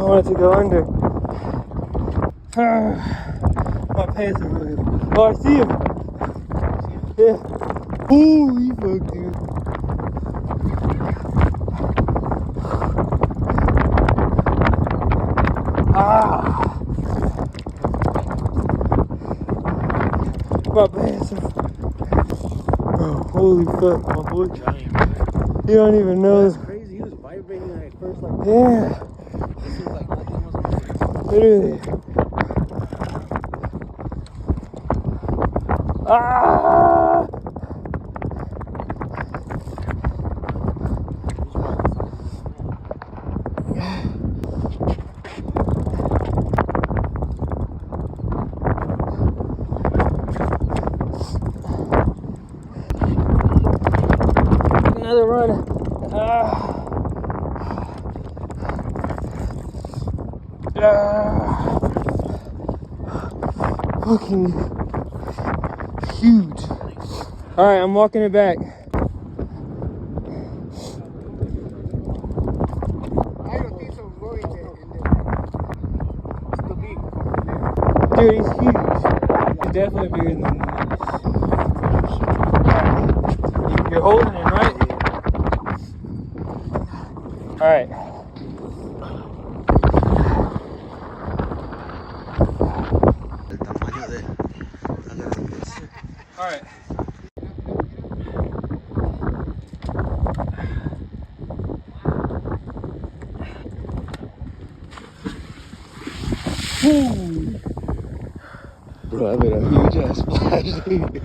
want it to go under. My pants are really. Oh, I see him. Yeah. Holy fuck, dude. Ah. My pants are. Bro, holy fuck, my boy. You don't even know. That's crazy. He was vibrating at first, like. Yeah. This was like nothing was on his face. Literally. Ah! Another run. Ah. Fucking huge. All right, I'm walking it back. Dude, he's huge. He's definitely bigger than this. You're holding him, right? All right. All right. Bro, I made a huge ass splash, dude.